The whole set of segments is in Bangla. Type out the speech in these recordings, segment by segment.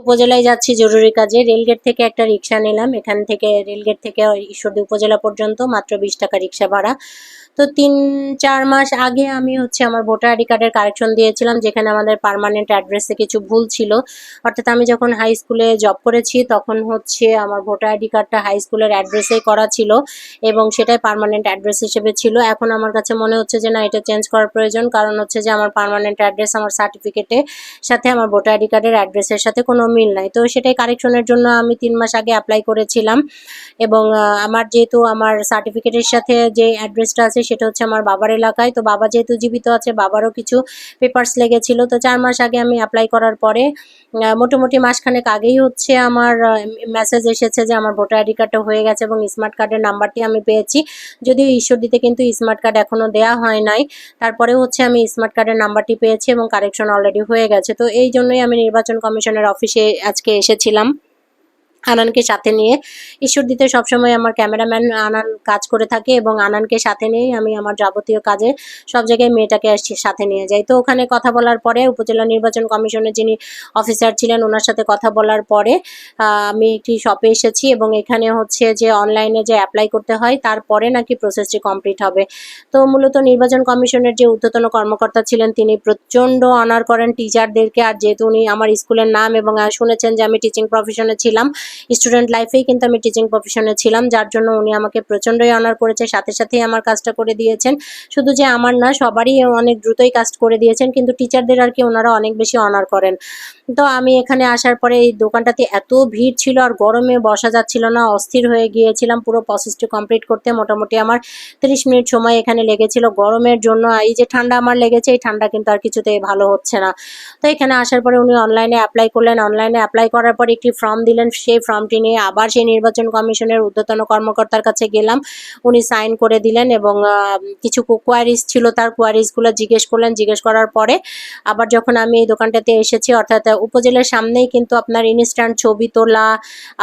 উপজেলায় যাচ্ছি জরুরি কাজে। রেলগেট থেকে একটা রিক্সা নিলাম, এখান থেকে রেলগেট থেকে ঈশ্বরদী উপজেলা পর্যন্ত মাত্র 20 টাকা রিক্সা ভাড়া। তো 3-4 মাস আগে আমি আমার ভোটার আইডি কার্ডের কারেকশন দিয়েছিলাম, যেখানে আমাদের পার্মানেন্ট অ্যাড্রেসে কিছু ভুল ছিল। অর্থাৎ আমি যখন হাই স্কুলে জব করেছি তখন আমার ভোটার আইডি কার্ডটা হাই স্কুলের অ্যাড্রেসেই করা ছিল এবং সেটাই পার্মানেন্ট অ্যাড্রেস হিসেবে ছিল। এখন আমার কাছে মনে হচ্ছে যে না, এটা চেঞ্জ করার প্রয়োজন, কারণ যে আমার পার্মানেন্ট অ্যাড্রেস আমার সার্টিফিকেটে সাথে আমার ভোটার আইডি কার্ডের অ্যাড্রেসের সাথে কোনো মিল নাই। তো সেটাই কারেকশনের জন্য আমি 3 মাস আগে অ্যাপ্লাই করেছিলাম এবং আমার যেহেতু আমার সার্টিফিকেটের সাথে যে অ্যাড্রেসটা আছে সেটা আমার বাবার এলাকায়, তো বাবা যেহেতু জীবিত আছে, বাবারও কিছু পেপারস লেগেছিল। তো 4 মাস আগে আমি অ্যাপ্লাই করার পরে মোটামুটি মাসখানেক আগেই আমার মেসেজ এসেছে যে আমার ভোটার আইডি কার্ডটা হয়ে গেছে এবং স্মার্ট কার্ডের নাম্বারটি আমি পেয়েছি। যদিও ঈশ্বরদীতে কিন্তু স্মার্ট কার্ড এখনও দেওয়া হয় নাই, তারপরেও আমি স্মার্ট কার্ডের নাম্বারটি পেয়েছি এবং কারেকশন অলরেডি হয়ে গেছে। তো এই জন্যই আমি নির্বাচন কমিশনের অফিসে আজকে এসেছিলাম আনানকে সাথে নিয়ে। ঈশ্বরদীতে সবসময় আমার ক্যামেরাম্যান আনান কাজ করে থাকে এবং আনানকে সাথে নিয়েই আমি আমার যাবতীয় কাজে সব জায়গায় মেয়েটাকে সাথে নিয়ে যাই। তো ওখানে কথা বলার পরে উপজেলা নির্বাচন কমিশনের যিনি অফিসার ছিলেন ওনার সাথে কথা বলার পরে আমি একটি শপে এসেছি এবং এখানে যে অনলাইনে যে অ্যাপ্লাই করতে হয় তারপরে নাকি প্রসেসটি কমপ্লিট হবে। তো মূলত নির্বাচন কমিশনের যে ঊর্ধ্বতন কর্মকর্তা ছিলেন তিনি প্রচণ্ড অনার করেন টিচারদেরকে। আর যেহেতু উনি আমার স্কুলের নাম এবং শুনেছেন যে আমি টিচিং প্রফেশনে ছিলাম, স্টুডেন্ট লাইফেই কিন্তু আমি টিচিং প্রফেশনে ছিলাম, যার জন্য উনি আমাকে প্রচণ্ডই অনার করেছে, সাথে সাথেই আমার কাজটা করে দিয়েছেন। শুধু যে আমার না, সবারই অনেক দ্রুতই কাজ করে দিয়েছেন, কিন্তু টিচারদের আর কি ওনারা অনেক বেশি অনার করেন। তো আমি এখানে আসার পরে এই দোকানটাতে এত ভিড় ছিল আর গরমে বসা যাচ্ছিল না, অস্থির হয়ে গিয়েছিলাম পুরো প্রসেসটি কমপ্লিট করতে। মোটামুটি আমার 30 মিনিট সময় এখানে লেগেছিল গরমের জন্য। এই যে ঠান্ডা আমার লেগেছে, এই ঠান্ডা কিন্তু আর কিছুতেই ভালো হচ্ছে না। তো এখানে আসার পরে উনি অনলাইনে অ্যাপ্লাই করলেন, অনলাইনে অ্যাপ্লাই করার পরে একটি ফর্ম দিলেন, সেই ফর্মটি নিয়ে আবার সেই নির্বাচন কমিশনের ঊর্ধ্বতন কর্মকর্তার কাছে গেলাম, উনি সাইন করে দিলেন এবং কিছু কোয়ারিজ ছিল তার কোয়ারিজগুলো জিজ্ঞেস করলেন। জিজ্ঞেস করার পরে আবার যখন আমি এই দোকানটাতে এসেছি, অর্থাৎ উপজেলার সামনেই কিন্তু আপনার ইনস্ট্যান্ট ছবি তোলা,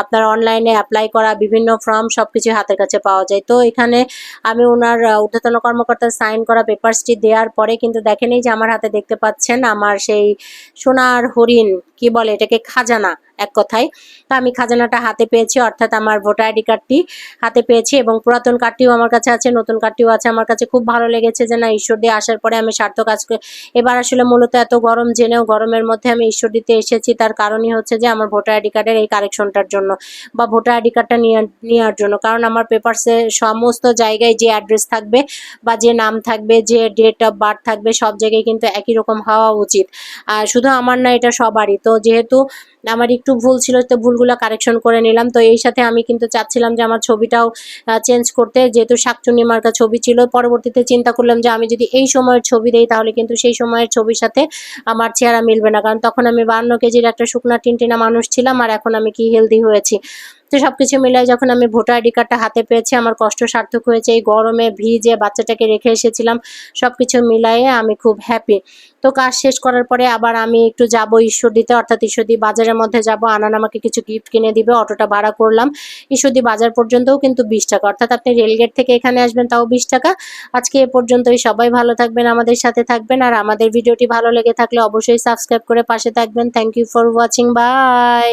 আপনার অনলাইনে অ্যাপ্লাই করা বিভিন্ন ফর্ম সব কিছু হাতের কাছে পাওয়া যায়। তো এখানে আমি ওনার ঊর্ধ্বতন কর্মকর্তার সাইন করা পেপারসটি দেওয়ার পরে কিন্তু দেখেনি যে আমার হাতে দেখতে পাচ্ছেন আমার সেই সোনার হরিণ, কি বলে এটাকে, খাজানা এক কথায়। তো আমি খাজানাটা হাতে পেয়েছি, অর্থাৎ আমার ভোটার আইডি কার্ডটি হাতে পেয়েছি এবং পুরাতন কার্ডটিও আমার কাছে আছে, নতুন কার্ডটিও আছে। আমার কাছে খুব ভালো লেগেছে যে না, ঈশ্বরদী আসার পরে আমি সার্থক কাজ করে। এবার মূলত এত গরম জেনেও গরমের মধ্যে আমি ঈশ্বরদীতে এসেছি, তার কারণই যে আমার ভোটার আইডি কার্ডের এই কারেকশনটার জন্য বা ভোটার আইডি কার্ডটা নেওয়ার জন্য। কারণ আমার পেপারসে সমস্ত জায়গায় যে অ্যাড্রেস থাকবে বা যে নাম থাকবে, যে ডেট অফ বার্থ থাকবে, সব জায়গায় কিন্তু একই রকম হওয়া উচিত। আর শুধু আমার না, এটা সবারই। তো যেহেতু আমার একটু ভুল ছিল, তো ভুলগুলো কারেকশন করে নিলাম। তো এই সাথে আমি কিন্তু চাচ্ছিলাম যে আমার ছবিটাও চেঞ্জ করতে, যেহেতু শাকচুন্নি মার্কা ছবি ছিল। পরবর্তীতে চিন্তা করলাম যে আমি যদি এই সময়ের ছবি দেই তাহলে কিন্তু সেই সময়ের ছবির সাথে আমার চেহারা মিলবে না, কারণ তখন আমি 52 কেজির একটা শুকনা টিনটিনা মানুষ ছিলাম আর এখন আমি কি হেলদি হয়েছি। তো সবকিছু মিলাই যখন আমি ভোটার আইডি কার্ডটা হাতে পেয়েছি, আমার কষ্ট সার্থক হয়েছে। এই গরমে ভিজে বাচ্চাটাকে রেখে এসেছিলাম, সবকিছু মিলাইয়ে আমি খুব হ্যাপি। তো কাজ শেষ করার পরে আবার আমি একটু যাব ঈশ্বরদীতে, অর্থাৎ ঈশ্বরদী বাজারের মধ্যে যাব। আনান আমাকে কিছু গিফট কিনে দিবে, অটোটা ভাড়া করলাম। ঈশ্বরদী বাজার পর্যন্তও কিন্তু 20 টাকা, অর্থাৎ আপনি রেলগেট থেকে এখানে আসবেন তাও 20 টাকা। আজকে এ পর্যন্তই। সবাই ভালো থাকবেন, আমাদের সাথে থাকবেন, আর আমাদের ভিডিওটি ভালো লেগে থাকলে অবশ্যই সাবস্ক্রাইব করে পাশে থাকবেন। Thank you for watching, by.